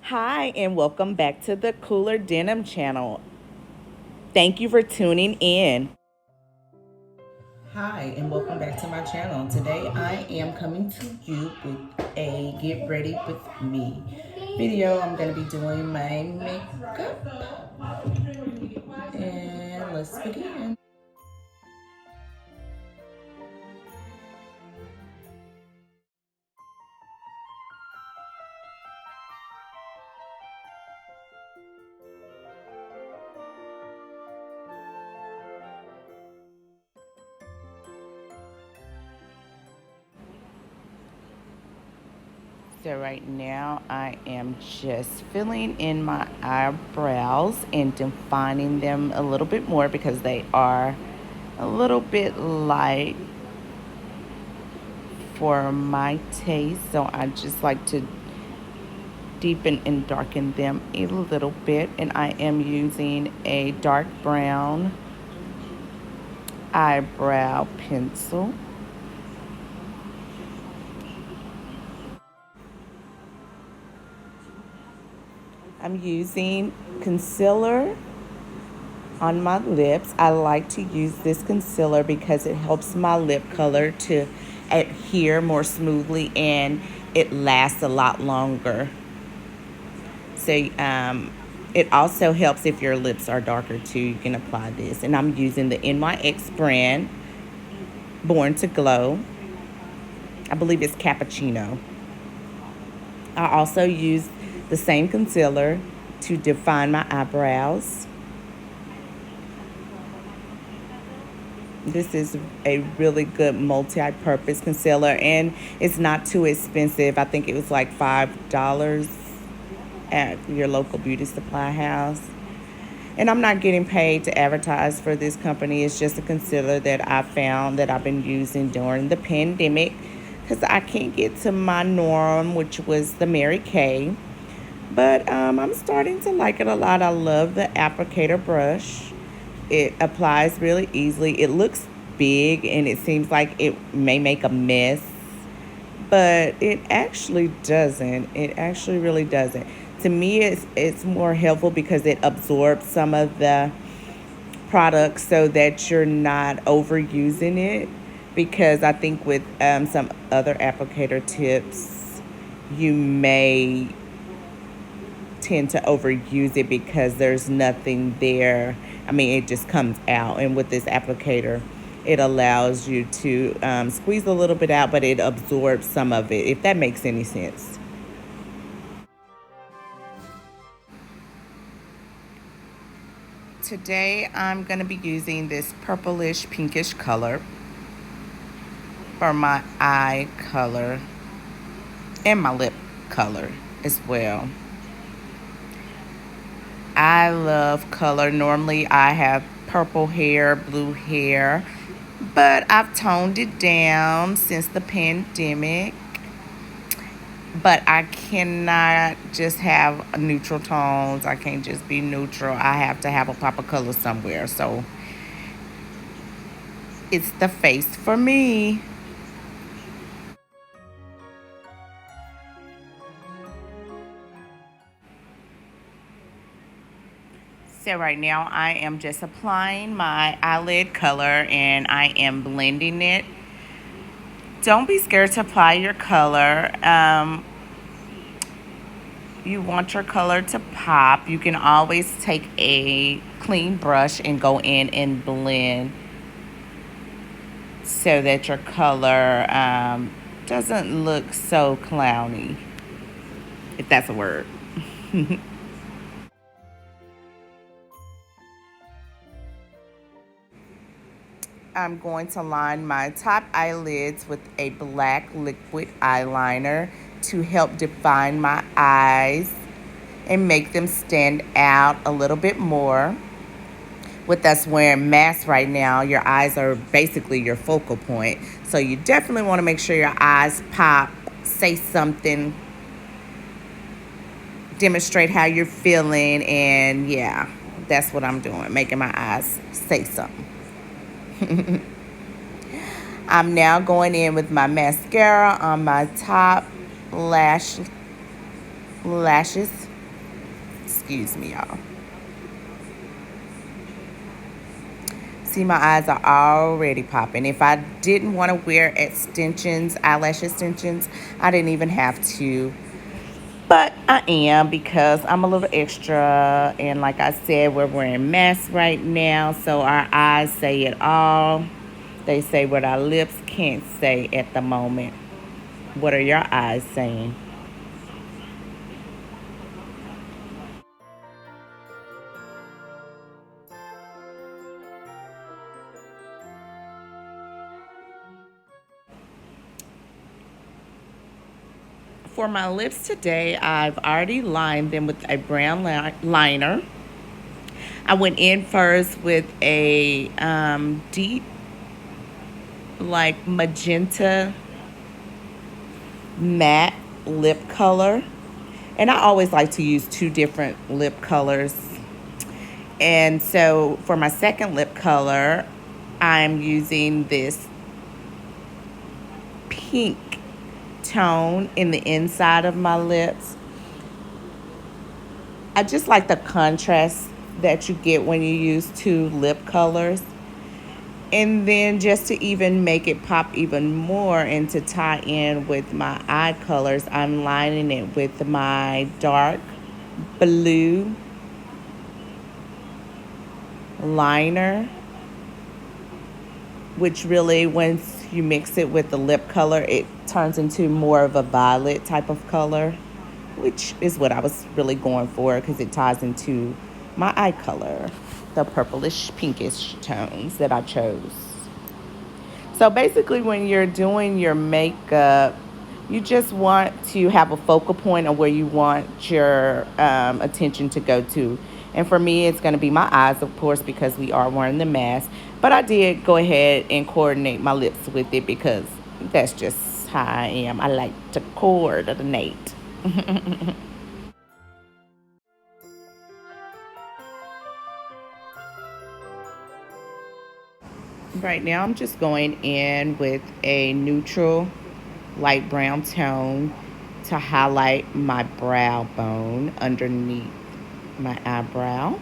Hi, and welcome back to the Cooler Denim channel. Thank you for tuning in. Hi, and welcome back to my channel. Today I am coming to you with a get ready with me video. I'm going to be doing my makeup, and let's begin. So right now I am just filling in my eyebrows and defining them a little bit more because they are a little bit light for my taste. So I just like to deepen and darken them a little bit, and I am using a dark brown eyebrow pencil. I'm using concealer on my lips. I like to use this concealer because it helps my lip color to adhere more smoothly and it lasts a lot longer. So it also helps if your lips are darker too. You can apply this. And I'm using the NYX brand, Born to Glow. I believe it's Cappuccino. I also use the same concealer to define my eyebrows. This is a really good multi-purpose concealer, and it's not too expensive. I think it was like $5 at your local beauty supply house. And I'm not getting paid to advertise for this company. It's just a concealer that I found that I've been using during the pandemic because I can't get to my norm, which was the Mary Kay. But I'm starting to like it a lot. I love the applicator brush. It applies really easily. It looks big and it seems like it may make a mess, but it actually doesn't. It actually really doesn't. To me, it's more helpful because it absorbs some of the product so that you're not overusing it. Because I think with some other applicator tips, you may tend to overuse it because there's nothing there. I mean, it just comes out. And with this applicator, it allows you to squeeze a little bit out, but it absorbs some of it, if that makes any sense. Today, I'm going to be using this purplish pinkish color for my eye color and my lip color as well. I love color. Normally, I have purple hair, blue hair, but I've toned it down since the pandemic. But I cannot just have neutral tones. I can't just be neutral. I have to have a pop of color somewhere. So it's the face for me. So right now I am just applying my eyelid color and I am blending it. Don't be scared to apply your color. You want your color to pop. You can always take a clean brush and go in and blend so that your color doesn't look so clowny, if that's a word. I'm going to line my top eyelids with a black liquid eyeliner to help define my eyes and make them stand out a little bit more. With us wearing masks right now, your eyes are basically your focal point. So you definitely want to make sure your eyes pop, say something, demonstrate how you're feeling, and yeah, that's what I'm doing, making my eyes say something. I'm now going in with my mascara on my top lashes. Excuse me, y'all. See, my eyes are already popping. If I didn't want to wear extensions, eyelash extensions, I didn't even have to. But I am because I'm a little extra. And like I said, we're wearing masks right now. So our eyes say it all. They say what our lips can't say at the moment. What are your eyes saying? For my lips today, I've already lined them with a brown liner. I went in first with a deep, like magenta matte lip color. And I always like to use two different lip colors. And so for my second lip color, I'm using this pink tone in the inside of my lips. I just like the contrast that you get when you use two lip colors. And then just to even make it pop even more and to tie in with my eye colors, I'm lining it with my dark blue liner, which really, once you mix it with the lip color, it turns into more of a violet type of color, which is what I was really going for because it ties into my eye color, the purplish pinkish tones that I chose. So basically, when you're doing your makeup, you just want to have a focal point of where you want your attention to go to. And for me, it's going to be my eyes, of course, because we are wearing the mask. But I did go ahead and coordinate my lips with it because that's just how I am. I like to coordinate. Right now, I'm just going in with a neutral light brown tone to highlight my brow bone underneath my eyebrow.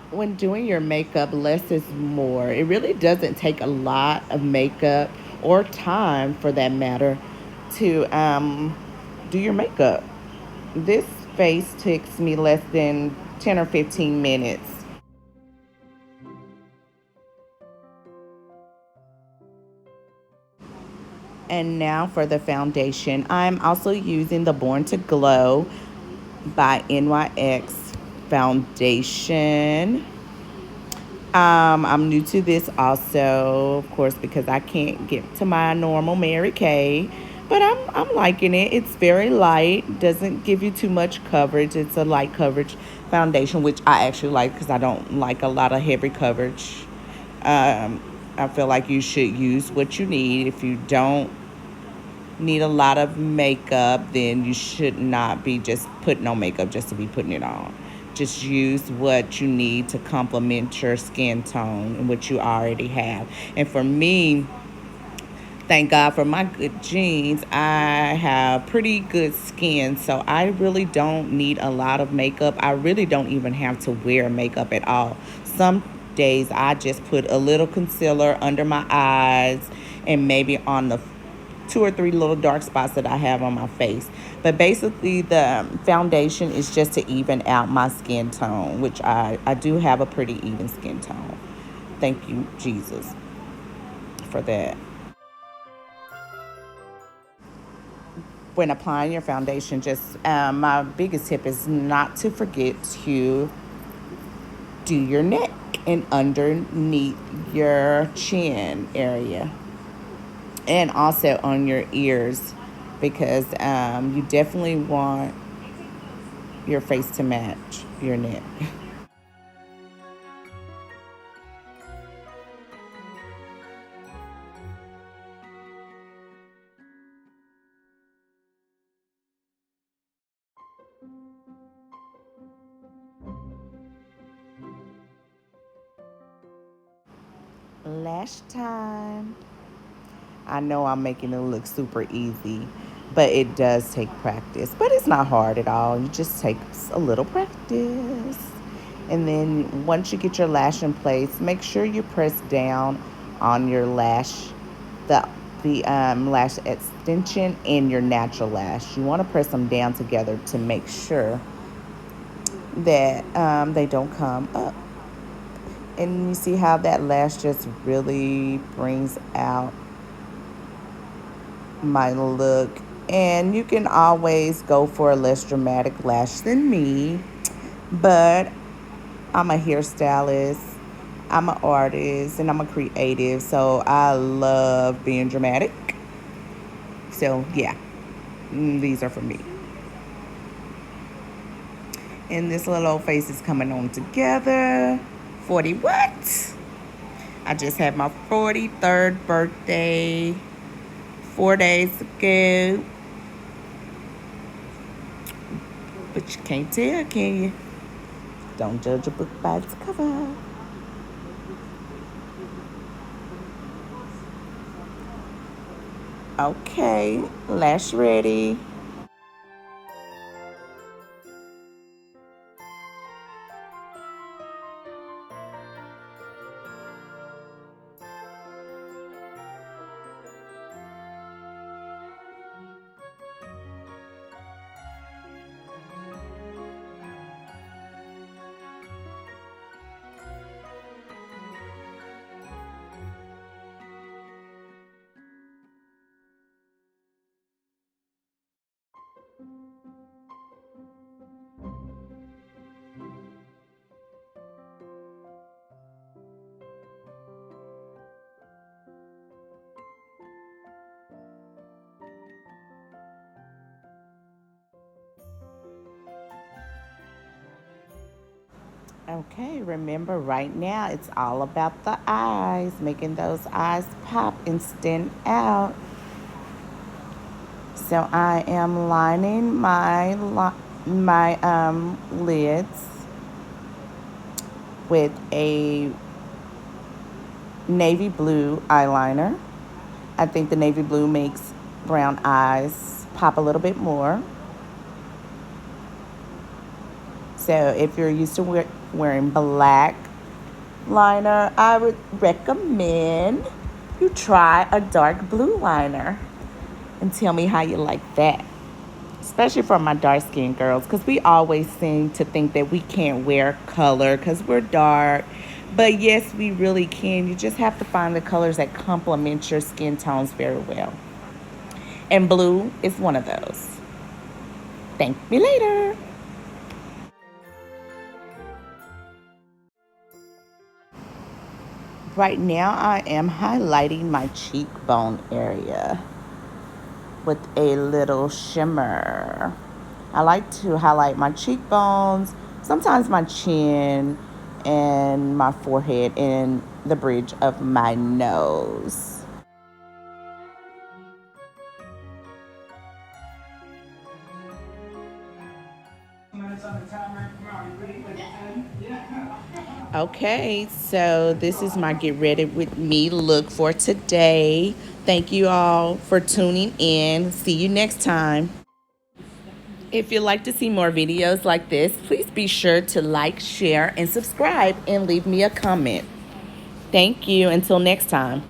When doing your makeup, less is more. It really doesn't take a lot of makeup or time for that matter to do your makeup. This face takes me less than 10 or 15 minutes. And now for the foundation. I'm also using the Born to Glow by NYX foundation. I'm new to this also, of course, because I can't get to my normal Mary Kay. But I'm liking it. It's very light, doesn't give you too much coverage. It's a light coverage foundation, which I actually like because I don't like a lot of heavy coverage. Um, I feel like you should use what you need. If you don't need a lot of makeup, then you should not be just putting on makeup just to be putting it on. Just use what you need to complement your skin tone and what you already have. And for me, thank God for my good genes, I have pretty good skin. So I really don't need a lot of makeup. I really don't even have to wear makeup at all. Some days I just put a little concealer under my eyes and maybe on the two or three little dark spots that I have on my face. But basically, the foundation is just to even out my skin tone, which I do have a pretty even skin tone. Thank you, Jesus, for that. When applying your foundation, just my biggest tip is not to forget to do your neck and underneath your chin area, and also on your ears, because you definitely want your face to match your neck. Last time. I know I'm making it look super easy, but it does take practice. But it's not hard at all. It just takes a little practice. And then once you get your lash in place, make sure you press down on your lash, the lash extension and your natural lash. You want to press them down together to make sure that they don't come up. And you see how that lash just really brings out my look. And you can always go for a less dramatic lash than me, but I'm a hairstylist, I'm an artist, and I'm a creative, so I love being dramatic. So yeah, these are for me. And this little old face is coming on together. 40 what? I just had my 43rd birthday 4 days ago. But you can't tell, can you? Don't judge a book by its cover. Okay, lash ready. Okay, remember right now it's all about the eyes, making those eyes pop and stand out. So I am lining my lids with a navy blue eyeliner. I think the navy blue makes brown eyes pop a little bit more. So if you're used to wearing black liner, I would recommend you try a dark blue liner and tell me how you like that. Especially for my dark skinned girls, because we always seem to think that we can't wear color because we're dark. But yes, we really can. You just have to find the colors that complement your skin tones very well. And blue is one of those. Thank me later. Right now, I am highlighting my cheekbone area with a little shimmer. I like to highlight my cheekbones, sometimes my chin, and my forehead, and the bridge of my nose. Okay, so this is my Get Ready With Me look for today. Thank you all for tuning in. See you next time. If you'd like to see more videos like this, please be sure to like, share, and subscribe, and leave me a comment. Thank you. Until next time.